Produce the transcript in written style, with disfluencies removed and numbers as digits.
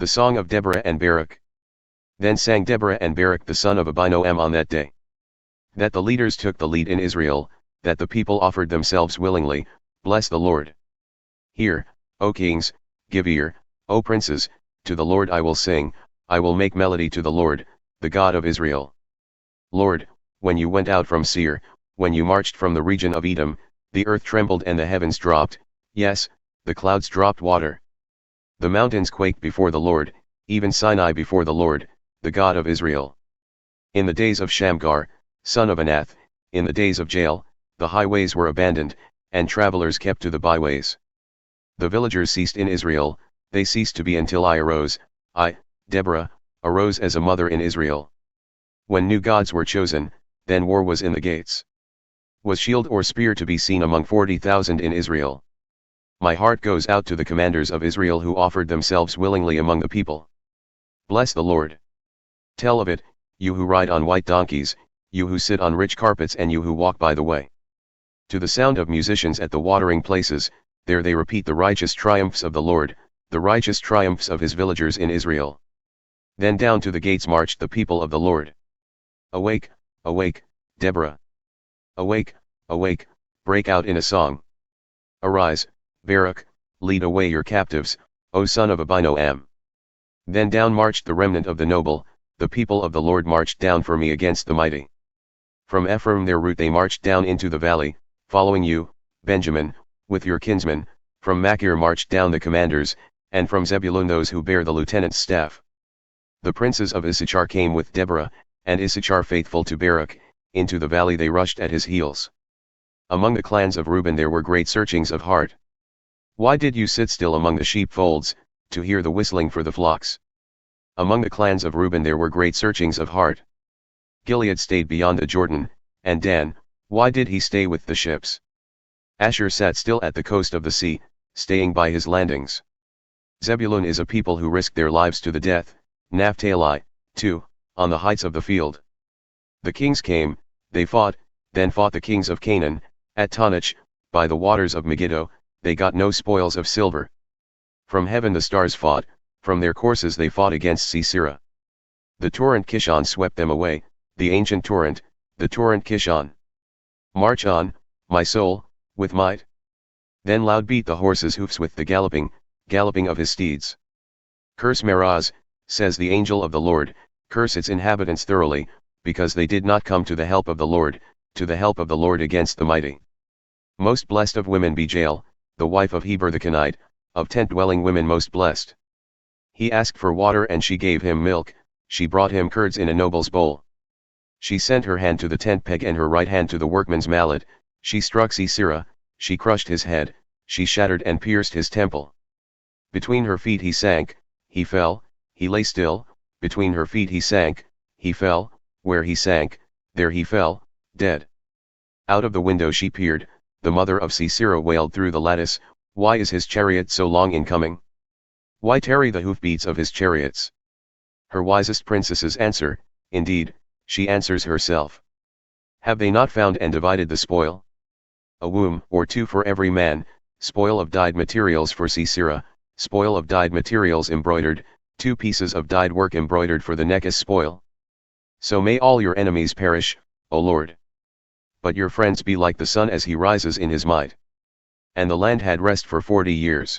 The song of Deborah and Barak. Then sang Deborah and Barak the son of Abinoam on that day. That the leaders took the lead in Israel, that the people offered themselves willingly, bless the Lord. Hear, O kings, give ear, O princes, to the Lord I will sing, I will make melody to the Lord, the God of Israel. Lord, when you went out from Seir, when you marched from the region of Edom, the earth trembled and the heavens dropped, yes, the clouds dropped water. The mountains quaked before the Lord, even Sinai before the Lord, the God of Israel. In the days of Shamgar, son of Anath, in the days of Jael, the highways were abandoned, and travelers kept to the byways. The villagers ceased in Israel, they ceased to be until I arose, I, Deborah, arose as a mother in Israel. When new gods were chosen, then war was in the gates. Was shield or spear to be seen among 40,000 in Israel? My heart goes out to the commanders of Israel who offered themselves willingly among the people. Bless the Lord. Tell of it, you who ride on white donkeys, you who sit on rich carpets and you who walk by the way. To the sound of musicians at the watering places, there they repeat the righteous triumphs of the Lord, the righteous triumphs of his villagers in Israel. Then down to the gates marched the people of the Lord. Awake, awake, Deborah. Awake, awake, break out in a song. Arise, Barak, lead away your captives, O son of Abinoam. Then down marched the remnant of the noble, the people of the Lord marched down for me against the mighty. From Ephraim their route they marched down into the valley, following you, Benjamin, with your kinsmen, from Machir marched down the commanders, and from Zebulun those who bear the lieutenant's staff. The princes of Issachar came with Deborah, and Issachar faithful to Barak, into the valley they rushed at his heels. Among the clans of Reuben there were great searchings of heart. Why did you sit still among the sheepfolds, to hear the whistling for the flocks? Among the clans of Reuben there were great searchings of heart. Gilead stayed beyond the Jordan, and Dan, why did he stay with the ships? Asher sat still at the coast of the sea, staying by his landings. Zebulun is a people who risk their lives to the death, Naphtali, too, on the heights of the field. The kings came, they fought, then fought the kings of Canaan, at Tanach, by the waters of Megiddo, they got no spoils of silver. From heaven the stars fought, from their courses they fought against Sisera. The torrent Kishon swept them away, the ancient torrent, the torrent Kishon. March on, my soul, with might. Then loud beat the horses' hoofs with the galloping of his steeds. Curse Meroz, says the angel of the Lord, curse its inhabitants thoroughly, because they did not come to the help of the Lord, to the help of the Lord against the mighty. Most blessed of women be Jael, the wife of Heber the Kenite, of tent-dwelling women most blessed. He asked for water and she gave him milk, she brought him curds in a noble's bowl. She sent her hand to the tent peg and her right hand to the workman's mallet, she struck Sisera, she crushed his head, she shattered and pierced his temple. Between her feet he sank, he fell, he lay still, between her feet he sank, he fell, where he sank, there he fell, dead. Out of the window she peered, the mother of Sisera wailed through the lattice, why is his chariot so long in coming? Why tarry the hoofbeats of his chariots? Her wisest princesses answer, indeed, she answers herself. Have they not found and divided the spoil? A womb or two for every man, spoil of dyed materials for Sisera, spoil of dyed materials embroidered, 2 pieces of dyed work embroidered for the neck as spoil. So may all your enemies perish, O Lord. But your friends be like the sun as he rises in his might. And the land had rest for 40 years.